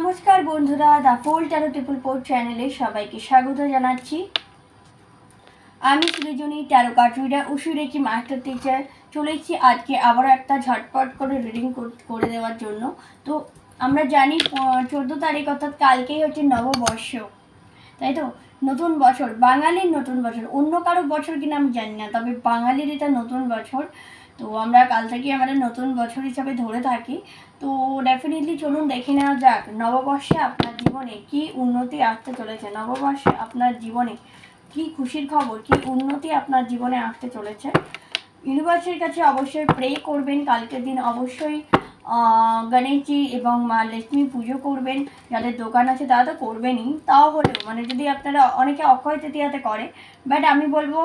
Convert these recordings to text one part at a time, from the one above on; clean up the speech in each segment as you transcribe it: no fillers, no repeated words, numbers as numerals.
নমস্কার বন্ধুরা, the full tarot triple port চ্যানেলে সবাইকে স্বাগত জানাচ্ছি। আমি Srijani tarot card reader Usui reiki master teacher চলেছি আজকে আবারও একটা ঝটপট করে রিডিং করে দেওয়ার জন্য। তো আমরা জানি 14 তারিখ অর্থাৎ কালকেই হচ্ছে নববর্ষ, তাই তো? নতুন বছর, বাঙালির নতুন বছর। অন্য কারো বছর কিনা আমি জানি না, তবে বাঙালির এটা নতুন বছর। তো আমরা কাল থেকে আমাদের নতুন বছর হিসাবে ধরে থাকি। তো ডেফিনেটলি চলুন দেখে নেওয়া যাক নববর্ষে আপনার জীবনে কি উন্নতি আসতে চলেছে। নববর্ষে আপনার জীবনে কি খুশির খবর, কি উন্নতি আপনার জীবনে আসতে চলেছে। ইউনিভার্সের কাছে অবশ্যই প্রে করবেন। কালকের দিন অবশ্যই গণেশজি এবং মা লক্ষ্মী পুজো করবেন। যাদের দোকান আছে তারা তো করবেনই, তাও হলেও মানে যদি আপনারা অনেকে অক্ষয় তৃতীয়াতে করে, বাট আমি বলবো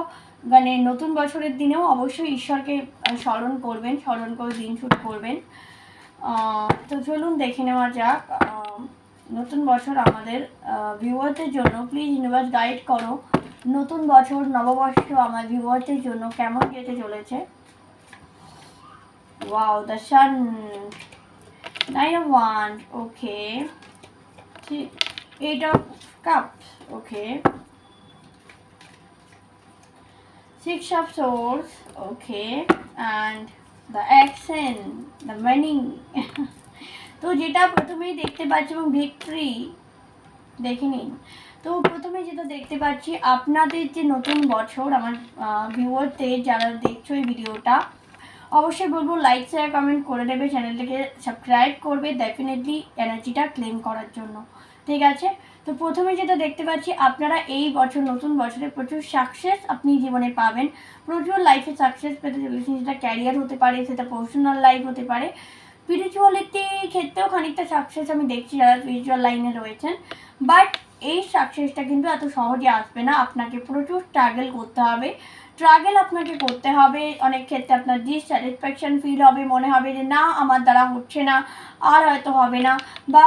মানে নতুন বছরের দিনেও অবশ্যই ঈশ্বরকে স্মরণ করবেন, স্মরণ করে দিন শুরু করবেন। তো চলুন দেখে নেওয়া যাক নতুন বছর আমাদের ভিউয়ারদের জন্য। প্লিজ ইউনিভার্স গাইড করো নতুন বছর নববর্ষ আমার ভিউয়ারদের জন্য কেমন যেতে চলেছে। Wow, the sun. 9 of Wands, okay. 8 of Cups, okay. 6 of Swords, okay. And the Action, the Money. তো যেটা প্রথমেই দেখতে পাচ্ছি এবং ভিক্টরি দেখে নিন। তো প্রথমে যেটা দেখতে পাচ্ছি আপনাদের যে নতুন বছর, আমার ভিউয়ারদের যারা দেখছো এই ভিডিওটা, অবশ্যই বলবো লাইক শেয়ার কমেন্ট করে দেবে, চ্যানেলটাকে সাবস্ক্রাইব করবে ডেফিনেটলি এনার্জিটা ক্লেম করার জন্য, ঠিক আছে? তো প্রথমে যেটা দেখতে পাচ্ছি আপনারা এই বছর নতুন বছরে প্রচুর সাকসেস আপনি জীবনে পাবেন, প্রচুর লাইফে সাকসেস পেতে চলেছেন। সেটা ক্যারিয়ার হতে পারে, সেটা পার্সোনাল লাইফ হতে পারে, স্পিরিচুয়ালিটি ক্ষেত্রেও খানিকটা সাকসেস আমি দেখছি যারা স্পিরিচুয়াল লাইনে রয়েছেন। বাট এই সাকসেসটা কিন্তু এত সহজে আসবে না, আপনাকে প্রচুর স্ট্রাগল করতে হবে। আপনাকে করতে হবে। অনেক ক্ষেত্রে আপনার ডিসস্যাটিসফ্যাকশন ফিল হবে, মনে হবে যে না আমার দ্বারা হচ্ছে না, আর হয়তো হবে না, বা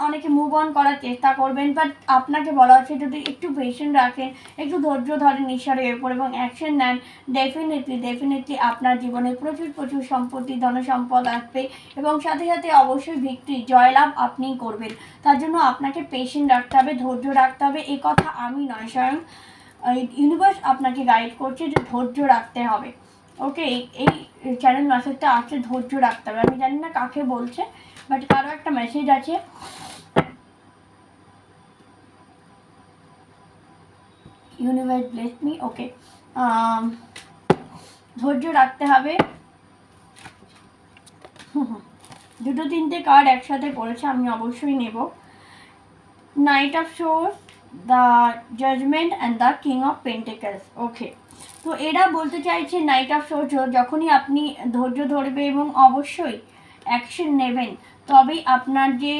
অনেকে মুভ অন করার চেষ্টা করবেন। বাট আপনাকে বলা হচ্ছে যদি একটু পেশেন্ট রাখেন, একটু ধৈর্য ধরেন ঈশ্বরের উপর এবং অ্যাকশন নেন, ডেফিনেটলি আপনার জীবনে প্রচুর সম্পত্তি ধনসম্পদ আসবে এবং সাথে সাথে অবশ্যই ভিক্টরি জয়লাভ আপনিই করবেন। তার জন্য আপনাকে পেশেন্ট রাখতে হবে, ধৈর্য রাখতে হবে। এই কথা আমি নয়, স্বয়ং ইউনিভার্স আপনাকে গাইড করছে যে ধৈর্য রাখতে হবে। ওকে, এই চ্যানেল মেসেজটা আছে, ধৈর্য রাখতে হবে। আমি জানি না কাকে বলছে, বাট কারো একটা মেসেজ আছে। Universe bless me. ওকে, ধৈর্য রাখতে হবে। দুটো তিনটে কার্ড একসাথে পড়েছে, আমি অবশ্যই নেব। Knight of swords, the judgement and the king of pentacles. Okay, তো এরা বলতে চাইছে নাইট অফ সোর্স যখনই আপনি ধৈর্য ধরবে এবং অবশ্যই অ্যাকশন নেবেন, তবেই আপনার যে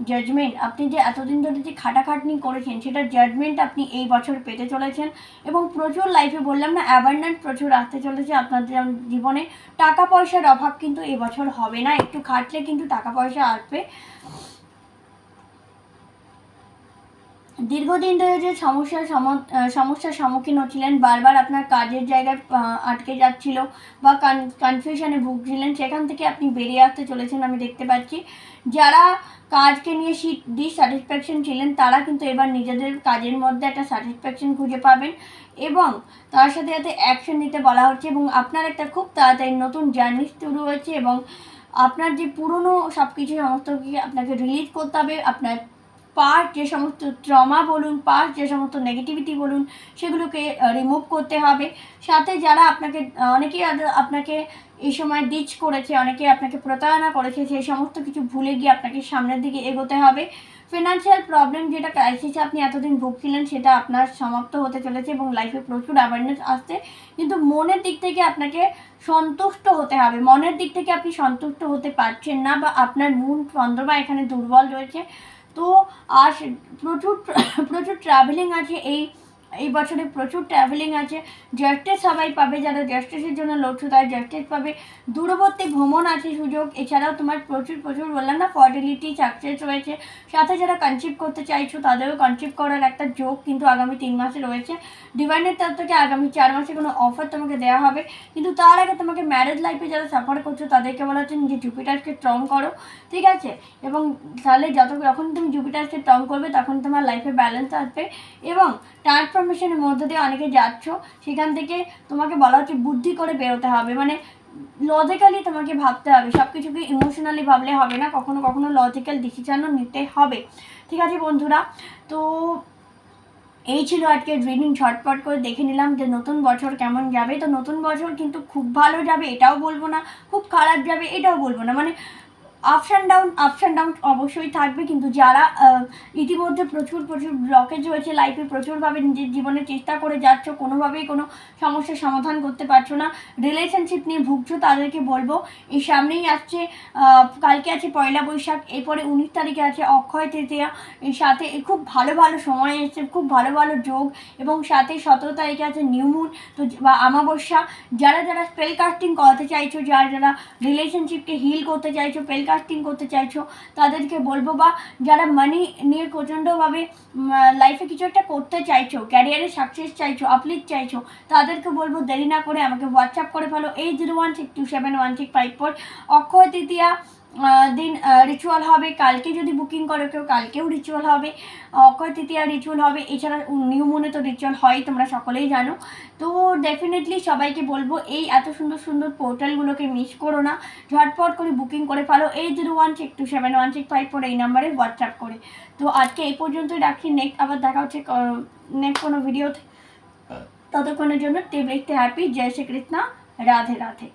জাজমেন্ট, আপনি যে এতদিন ধরে যে খাটাখাটনি করেছেন সেটার জাজমেন্ট আপনি এই বছর পেতে চলেছেন। এবং প্রচুর লাইফে বললাম না অ্যাবান্ডেন্ট প্রচুর আসতে চলেছে আপনার জীবনে। টাকা পয়সার অভাব কিন্তু এবছর হবে না, একটু খাটলে কিন্তু টাকা পয়সা আসবে। দীর্ঘদিন ধরে যে সমস্যার সম্মুখীন হচ্ছিলেন, বারবার আপনার কাজের জায়গায় আটকে যাচ্ছিল বা কনফিউশনে ভুগছিলেন, সেখান থেকে আপনি বেরিয়ে আসতে চলেছেন আমি দেখতে পাচ্ছি। যারা কাজকে নিয়ে ডিসস্যাটিসফ্যাকশন ছিলেন তারা কিন্তু এবার নিজেদের কাজের মধ্যে একটা স্যাটিসফ্যাকশন খুঁজে পাবেন এবং তার সাথে সাথে অ্যাকশন নিতে বলা হচ্ছে। এবং আপনার একটা খুব তাড়াতাড়ি নতুন জার্নি শুরু হয়েছে এবং আপনার যে পুরনো সব কিছু সমস্ত কিছু আপনাকে রিলিজ করতে হবে। আপনার পাস্ট যে সমস্ত ট্রমা বলুন, পাস্ট যে সমস্ত নেগেটিভিটি বলুন, সেগুলোকে রিমুভ করতে হবে। সাথে যারা অনেকেই আপনাকে এই সময় ডিচ করেছে, অনেকে আপনাকে প্রতারণা করেছে, সেই সমস্ত কিছু ভুলে গিয়ে আপনাকে সামনের দিকে এগোতে হবে। ফিনান্সিয়াল প্রবলেম যেটা ক্রাইসিসে আপনি এতদিন ভুগছিলেন সেটা আপনার সমাপ্ত হতে চলেছে এবং লাইফে প্রচুর অ্যাওয়ারনেস আসছে। কিন্তু মনের দিক থেকে আপনাকে সন্তুষ্ট হতে হবে। মনের দিক থেকে আপনি সন্তুষ্ট হতে পারছেন না বা আপনার মূল চন্দ্রমা এখানে দুর্বল রয়েছে। তো আর প্রচুর ট্রাভেলিং আছে এই এই বছরে প্রচুর ট্রাভেলিং আছে, জাস্টেস সবাই পাবে, যারা জাস্টেসের জন্য লড়ছো তারা জাস্টেস পাবে, দূরবর্তী ভ্রমণ আছে সুযোগ, এছাড়াও তোমার প্রচুর প্রচুর বললাম না ফার্টিলিটি সাকসেস রয়েছে, সাথে যারা কনসিভ করতে চাইছো তাদেরও কনসিভ করার একটা যোগ কিন্তু আগামী 3 মাসে রয়েছে। ডিভাইনের তরফ থেকে আগামী 4 মাসে কোনো অফার তোমাকে দেওয়া হবে, কিন্তু তার আগে তোমাকে ম্যারেজ লাইফে যারা সাফার করছো তাদেরকে বলা হচ্ছে যে জুপিটারকে স্ট্রং করো, ঠিক আছে? এবং তাহলে যখন তুমি জুপিটারকে স্ট্রং করবে তখন তোমার লাইফে ব্যালেন্স আসবে, এবং ট্রান্সফরমেশনের মধ্য দিয়ে অনেকে যাচ্ছ, সেখান থেকে তোমাকে বলা হচ্ছে বুদ্ধি করে বেরোতে হবে, মানে লজিক্যালি তোমাকে ভাবতে হবে, সব কিছুকে ইমোশনালি ভাবলে হবে না, কখনো কখনো লজিক্যাল ডিসিশনও নিতে হবে, ঠিক আছে বন্ধুরা? তো এই ছিল আজকের রিডিং, ঝটপট করে দেখে নিলাম যে নতুন বছর কেমন যাবে। তো নতুন বছর কিন্তু খুব ভালো যাবে এটাও বলবো না, খুব খারাপ যাবে এটাও বলবো না, মানে আপস অ্যান্ড ডাউন অবশ্যই থাকবে, কিন্তু যারা ইতিমধ্যে প্রচুর ব্লকেজ হয়েছে লাইফে, প্রচুরভাবে নিজের জীবনে চেষ্টা করে যাচ্ছ, কোনোভাবেই কোনো সমস্যার সমাধান করতে পারছো না, রিলেশনশিপ নিয়ে ভুগছো, তাদেরকে বলবো এই সামনেই আসছে, কালকে আছে পয়লা বৈশাখ, এরপরে 19 তারিখে আছে অক্ষয় তৃতীয়া, এর সাথে খুব ভালো ভালো সময় এসছে, খুব ভালো ভালো যোগ, এবং সাথে 17 তারিখে আছে নিউ মুন, তো বা অমাবস্যা। যারা স্পেল কাস্টিং করাতে চাইছো, যারা রিলেশনশিপকে হিল করতে চাইছো, স্পেল কাস্টিং করতে চাইছো, তাদেরকে বলবো, বা যারা মানি নিয়ে প্রচণ্ডভাবে লাইফে কিছু একটা করতে চাইছো, ক্যারিয়ারে সাকসেস চাইছো, আপলিফ্ট চাইছো, তাদেরকে বলবো দেরি না করে আমাকে হোয়াটসঅ্যাপ করে ফেলো 8016271654। অক্ষয় তৃতীয়া দিন রিচুয়াল হবে, কালকে যদি বুকিং করো কেউ কালকেও রিচুয়াল হবে, অক্ষয় তৃতীয়া রিচুয়াল হবে, এছাড়া নিউ মুনে তো রিচুয়াল হয় তোমরা সকলেই জানো। তো ডেফিনেটলি সবাইকে বলবো এই এত সুন্দর পোর্টালগুলোকে মিস করো না, ঝটপট করে বুকিং করে ফেলো 8016271654 এই নাম্বারে হোয়াটসঅ্যাপ করে। তো আজকে এই পর্যন্তই রাখি, নেক্সট আবার দেখা হচ্ছে নেক্সট কোনো ভিডিওতে, ততক্ষণের জন্য টেবলেটে হ্যাপি, জয় শ্রী কৃষ্ণা, রাধে রাধে।